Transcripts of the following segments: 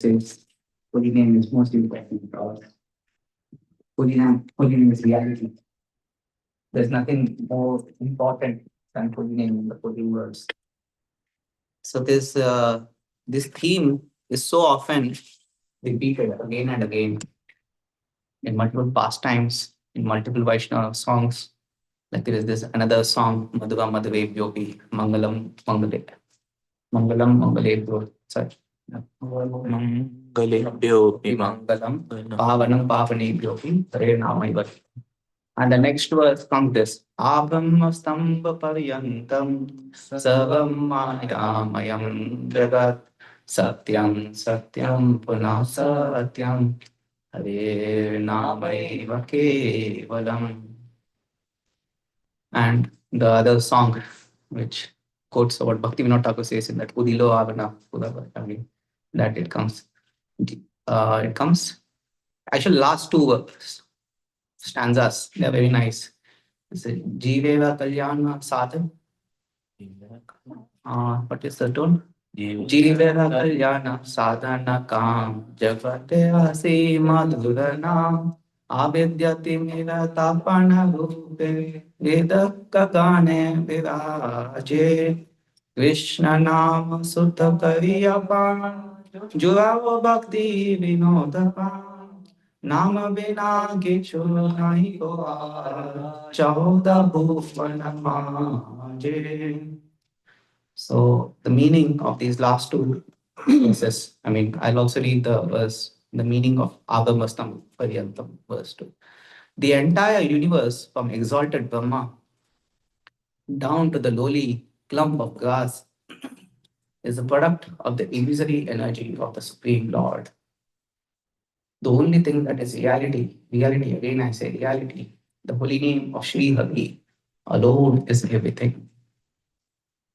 says holy name is most important because holy name is reality. There's nothing more important than holy name in the holy words. So this theme is so often repeated again and again in multiple pastimes, in multiple Vaishnava songs. Like there is this another song, Madhuva Madhave Yogi, Mangalam Mangale, such. Mangaleभ्योऽपि Mangalam, Pavanam Pavanebhyopi, Hare Namaiva. And the next verse comes this Abrahmastamba Paryantam Savam Mayamayam Jagat Satyam Satyam Punah Satyam Hare Namaiva Kevalam. And the other song, which quotes what Bhakti Vinod Thakur says in that Udilo Avana Udava, I mean, that it comes actually last two stanzas, they're very nice. It's a Jiveva Kalyana Sadhan. What is the tone? Jiveva Kalyana Sadhana Kam Jagate Asi Madhuranam Avidyati Mira Tapana Rupe Vedakagane Viraje Krishna Nama Sutta Kariyapan Juravo Bhakti Vinodapan Nama Bina Gichu Nahi Goa Chauda Bhuvana Maje. So the meaning of these last two verses, I mean, I'll also read the verse, the meaning of Agamastam Paryantam, verse 2. The entire universe from exalted Brahma down to the lowly clump of grass is a product of the illusory energy of the Supreme Lord. The only thing that is reality, again I say reality, the holy name of Sri Hari alone is everything.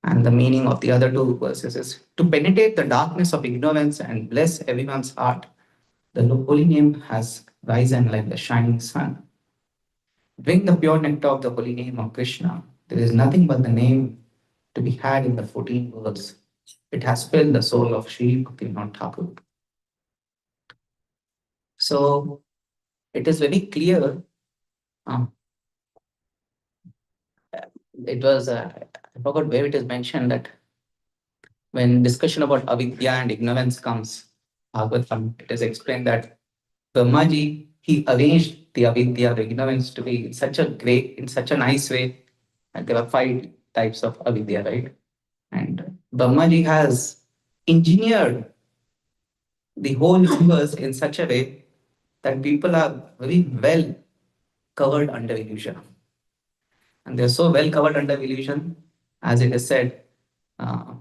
And the meaning of the other two verses is to penetrate the darkness of ignorance and bless everyone's heart. The holy name has risen like the shining sun. Drink the pure nectar of the holy name of Krishna. There is nothing but the name to be had in the 14 words. It has filled the soul of Sri Bhaktivinoda Thakur. So it is very clear. It was, I forgot where it is mentioned that when discussion about avidya and ignorance comes, Bhagavatam, it is explained that Brahmaji, he arranged the avidya, the ignorance to be in such a nice way. And there were 5 types of avidya, right? And Brahmaji has engineered the whole universe in such a way that people are very well covered under illusion. And they're so well covered under illusion, as it is said, uh,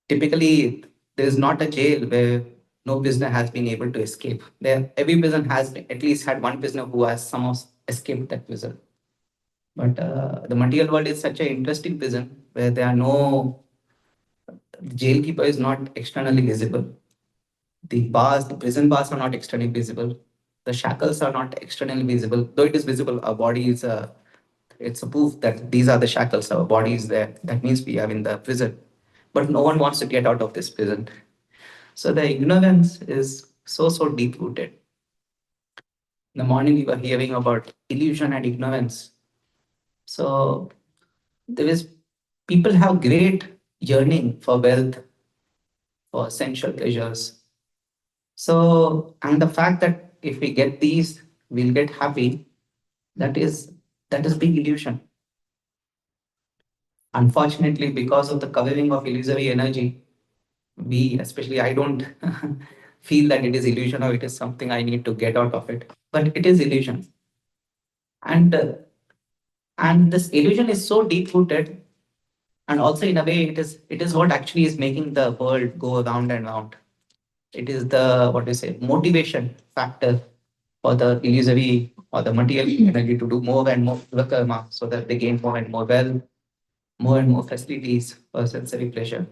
typically there is not a jail where no prisoner has been able to escape. Every prison has at least had one prisoner who has somehow escaped that prison. But the material world is such an interesting prison where the jailkeeper is not externally visible. The prison bars are not externally visible. The shackles are not externally visible, though it is visible. Our body is it's a proof that these are the shackles. Our body is there. That means we are in the prison. But no one wants to get out of this prison. So the ignorance is so deep rooted. In the morning, we were hearing about illusion and ignorance. So there is people have great yearning for wealth, for sensual pleasures. So, and the fact that if we get these, we'll get happy, that is big illusion. Unfortunately, because of the covering of illusory energy, especially I don't feel that it is illusion or it is something I need to get out of it, but it is illusion. And this illusion is so deep rooted, and also in a way it is what actually is making the world go round and round. It is the what do you say motivation factor for the illusory or the material energy to do more and more karma so that they gain more and more wealth, more and more facilities for sensory pleasure.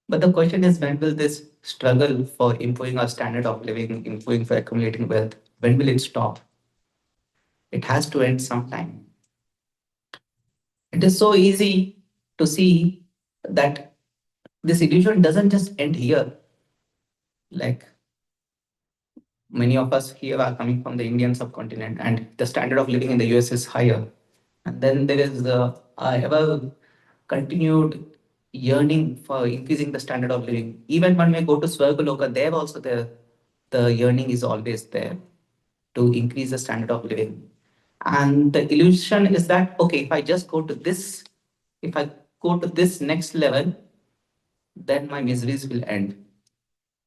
But the question is, when will this struggle for improving our standard of living, improving for accumulating wealth, when will it stop? It has to end sometime. It is so easy to see that this illusion doesn't just end here. Like many of us here are coming from the Indian subcontinent, and the standard of living in the US is higher. And then there is the ever continued yearning for increasing the standard of living. Even when we go to Swargaloka, there also the yearning is always there to increase the standard of living. And the illusion is that, okay, if I just go to this, if I go to this next level, then my miseries will end.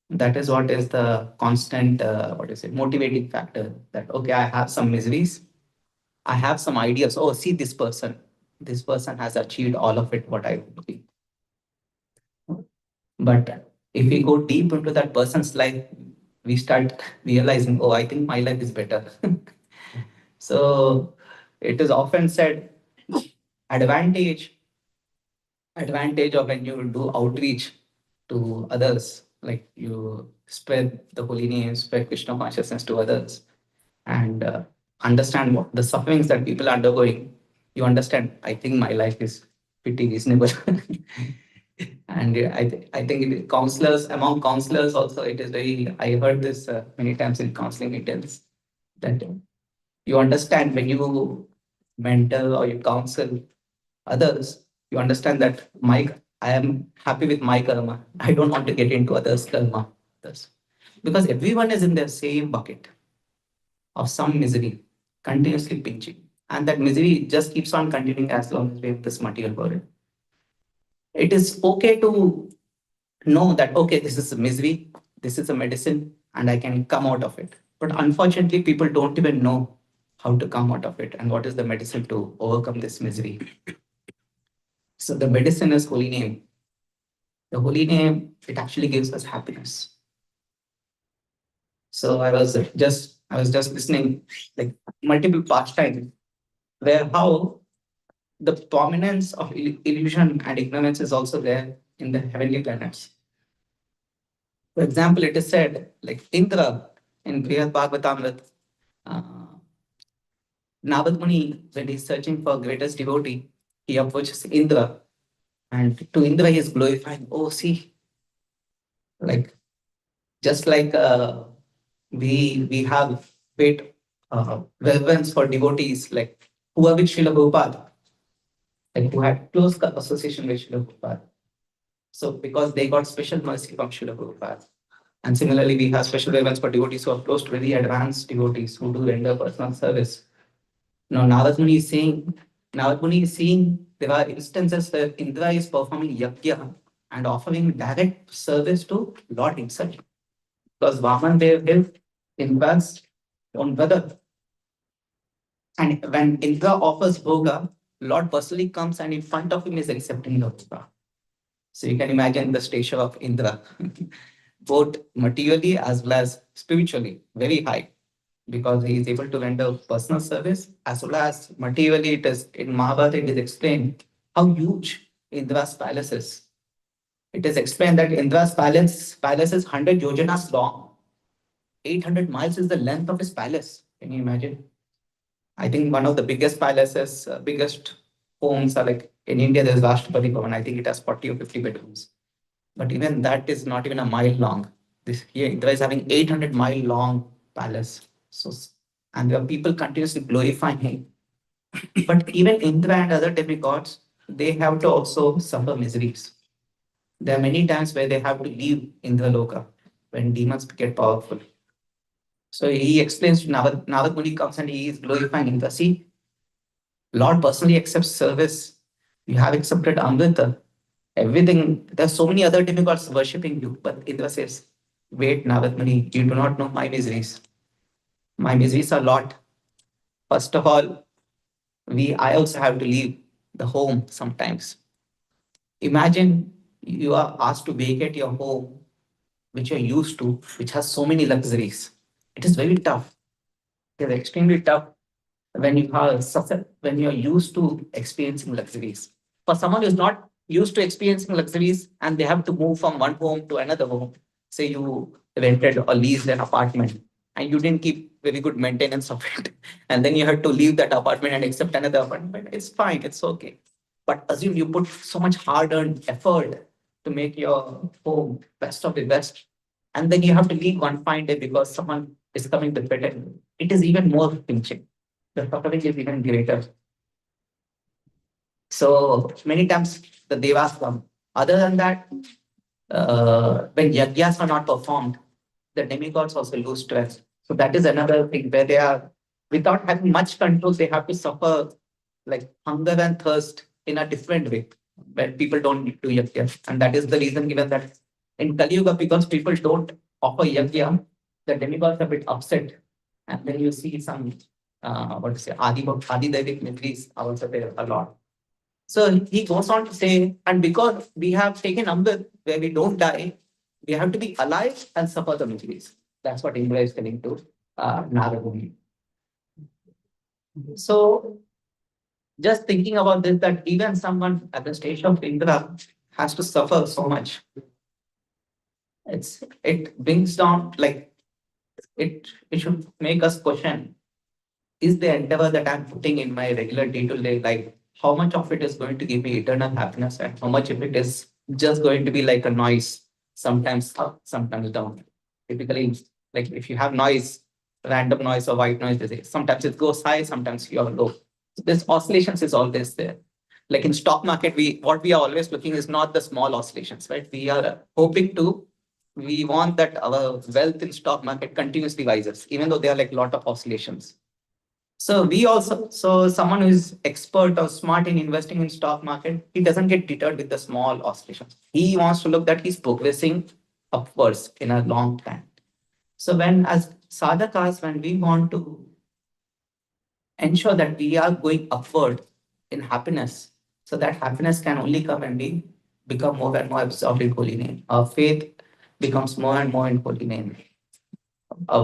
That is what is the constant, what is it, motivating factor that, okay, I have some miseries, I have some ideas. Oh, see this person has achieved all of it, what I want to be. But if we go deep into that person's life, we start realizing, oh, I think my life is better. So it is often said, advantage advantage of when you do outreach to others, like you spread the holy name, spread Krishna consciousness to others, and understand what the sufferings that people are undergoing. You understand, I think my life is pretty reasonable. And I think counselors, among counselors also, it is very, I heard this many times in counseling meetings, that you understand when you mentor or you counsel others, you understand that I am happy with my karma. I don't want to get into others' karma. Others. Because everyone is in the same bucket of some misery, continuously pinching. And that misery just keeps on continuing as long as we have this material world. It is okay to know that, okay, this is a misery, this is a medicine, and I can come out of it. But unfortunately, people don't even know how to come out of it and what is the medicine to overcome this misery. So the medicine is holy name. The holy name, it actually gives us happiness. So I was just listening like multiple pastimes where how the prominence of illusion and ignorance is also there in the heavenly planets. For example, it is said like Indra in Brihad Bhagavatamrit, uh, Nabad Muni, when he's searching for greatest devotee, he approaches Indra, and to Indra he is glorifying. Oh, see, like just like we have paid reverence for devotees like who are with Srila Prabhupada, like who had close association with Srila Prabhupada. So because they got special mercy from Srila Prabhupada. And similarly, we have special reverence for devotees who are close to very advanced devotees who do render personal service. Now, Narad Muni is seeing there are instances where Indra is performing yajna and offering direct service to Lord himself. Because Vaman Dev is Indra's own brother. And when Indra offers bhoga, Lord personally comes and in front of him is accepting the bhoga. So you can imagine the stature of Indra, both materially as well as spiritually, very high, because he is able to render personal service as well as materially. It is in Mahabharata, it is explained how huge Indra's palace is. It is explained that Indra's palace is 100 yojanas long. 800 miles is the length of his palace. Can you imagine? I think one of the biggest palaces, biggest homes are like in India, there's Rashtrapati Bhavan. I think it has 40 or 50 bedrooms. But even that is not even a mile long. This here, Indra is having 800-mile long palace. So, and there are people continuously glorifying him. But even Indra and other demigods, they have to also suffer miseries. There are many times where they have to leave Indra Loka when demons get powerful. So he explains to Navad Muni comes and he is glorifying Indra. See, Lord personally accepts service. You have accepted Amrita. Everything. There's so many other demigods worshipping you. But Indra says, wait, Navad Muni, you do not know my miseries. My miseries are a lot. First of all, I also have to leave the home sometimes. Imagine you are asked to vacate your home, which you're used to, which has so many luxuries. It is very tough. It is extremely tough when you are when you're used to experiencing luxuries. For someone who's not used to experiencing luxuries and they have to move from one home to another home, say you rented or leased an apartment and you didn't keep very good maintenance of it, and then you had to leave that apartment and accept another apartment, it's fine, it's okay. But assume you put so much hard earned effort to make your home best of the best. And then you have to leave one fine day because someone is coming to threaten. It is even more pinching. The suffering is even greater. So many times the devas come. Other than that, when yagyas are not performed, the demigods also lose strength. So that is another thing where they are, without having much control, they have to suffer like hunger and thirst in a different way when people don't do yajna. And that is the reason given that in Kali Yuga, because people don't offer yajna, the demigods are a bit upset. And then you see some, what to say, Adi Devic mysteries are also there a lot. So he goes on to say, and because we have taken Amrit where we don't die, we have to be alive and suffer the miseries. That's what Indra is telling to Nagabhumi. So just thinking about this, that even someone at the stage of Indra has to suffer so much. It brings down like it should make us question, is the endeavor that I'm putting in my regular day-to-day life, how much of it is going to give me eternal happiness and how much of it is just going to be like a noise, sometimes up, sometimes down. Typically, like if you have noise, random noise or white noise, they say, sometimes it goes high, sometimes you're low. So this oscillations is always there. Like in stock market, we are always looking is not the small oscillations, right? We are hoping to, we want that our wealth in stock market continuously rises, even though there are like a lot of oscillations. So we also, so someone who is expert or smart in investing in stock market, he doesn't get deterred with the small oscillations. He wants to look that he's progressing upwards in a long time. So when as sadhakas, when we want to ensure that we are going upward in happiness, so that happiness can only come when we become more and more absorbed in holy name. Our faith becomes more and more in holy name.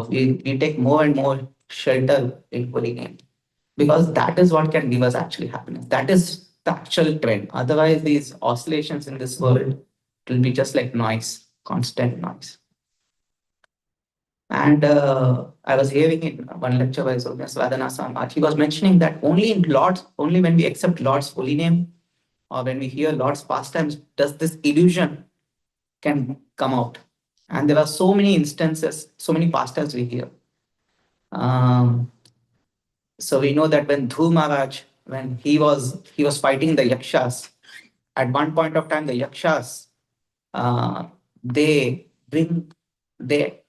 We take more and more shelter in holy name, because that is what can give us actually happiness. That is the actual trend. Otherwise, these oscillations in this world, it will be just like noise, constant noise. And I was hearing in one lecture by Swadhana Samaj, he was mentioning that only in Lord's, only when we accept Lord's holy name or when we hear Lord's pastimes, does this illusion can come out. And there are so many instances, so many pastimes we hear. Um, So we know that when Dhru Maharaj, when he was fighting the Yakshas, at one point of time the Yakshas, they bring they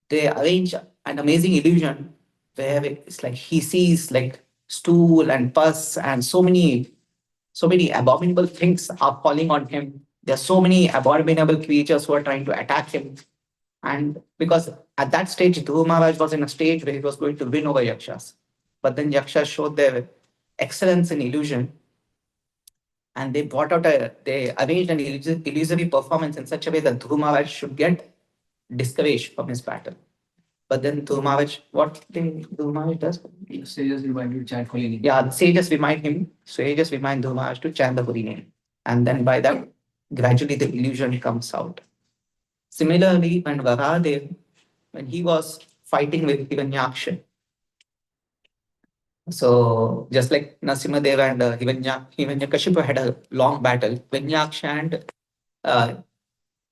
they arrange an amazing illusion where it's like he sees like stool and pus and so many abominable things are falling on him. There are so many abominable creatures who are trying to attack him. And because at that stage, Dhruv Maharaj was in a stage where he was going to win over Yakshas. But then Yakshas showed their excellence in illusion, and they arranged an illusory performance in such a way that Dhruv Maharaj should get discouraged from his battle. But then Dhruv Maharaj, what thing Dhruv Maharaj does? Sages remind him to chant holy name. Yeah, sages remind Dhruv Maharaj to chant the holy name. And then by that, gradually the illusion comes out. Similarly, when Varahadev, when he was fighting with Hiranyaksha, so just like Narasimhadev and Hiranyakashipu had a long battle, Hiranyaksha and uh,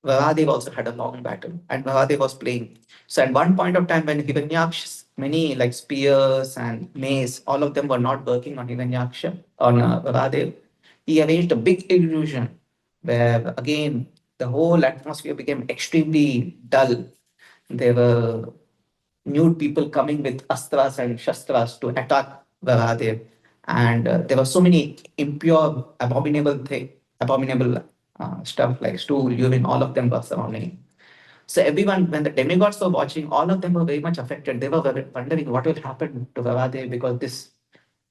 Varahadev also had a long battle, and Varahadev was playing. So at one point of time, when Hiranyaksha's many like spears and mace, all of them were not working on Hiranyaksha, on Varahadev, he arranged a big illusion where again the whole atmosphere became extremely dull. There were nude people coming with astras and shastras to attack Varahadev. And there were so many impure, abominable stuff like stool, urine, all of them were surrounding him. So everyone, when the demigods were watching, all of them were very much affected. They were wondering what will happen to Varahadev because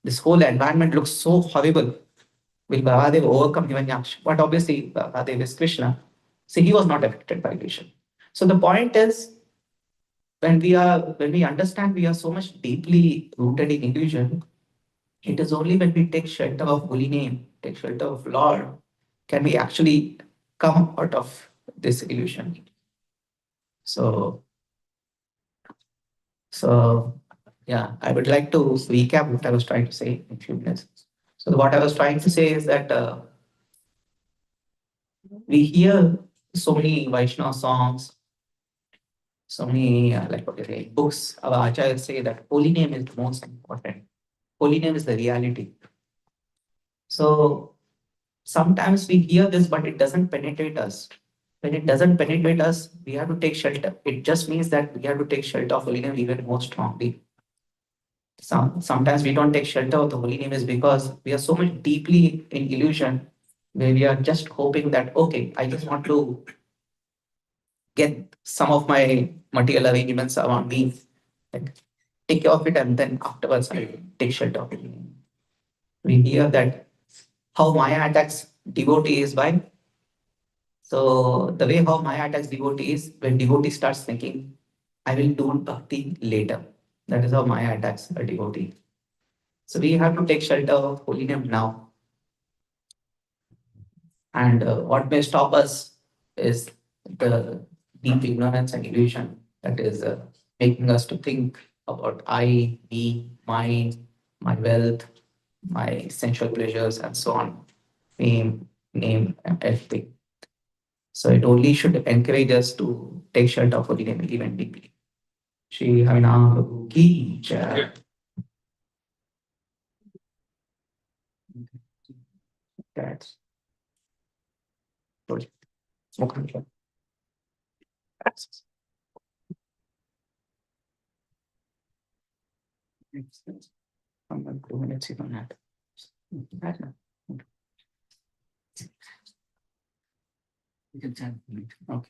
this whole environment looks so horrible. Will Varahadev overcome Hiranyaksha? But obviously, Varahadev is Krishna. So he was not affected by illusion. So the point is, when we understand we are so much deeply rooted in illusion, it is only when we take shelter of holy name, take shelter of Lord, can we actually come out of this illusion. So so yeah, I would like to recap what I was trying to say in a few minutes. So what I was trying to say is that we hear so many Vaishnava songs, so many like what you say books. Our acharyas say that holy name is the most important. Holy name is the reality. So sometimes we hear this, but it doesn't penetrate us. When it doesn't penetrate us, we have to take shelter. It just means that we have to take shelter of holy name even more strongly. Sometimes we don't take shelter of the holy name is because we are so much deeply in illusion where we are just hoping that, okay, I just want to get some of my material arrangements around me, like take care of it, and then afterwards I take shelter of it. We hear that how Maya attacks devotees by. So the way how Maya attacks devotee is when devotee starts thinking, I will do bhakti later. That is how Maya attacks a devotee. So we have to take shelter of holy name now. And what may stop us is the deep ignorance and illusion that is making us to think about I, me, mine, my wealth, my sensual pleasures, and so on, fame, name, and everything. So it only should encourage us to take shelter of holy name even deeply. Shri Harinam Prabhu ki jai. That's good. Okay. I'm going to 2 minutes even that. You can tell me. Okay.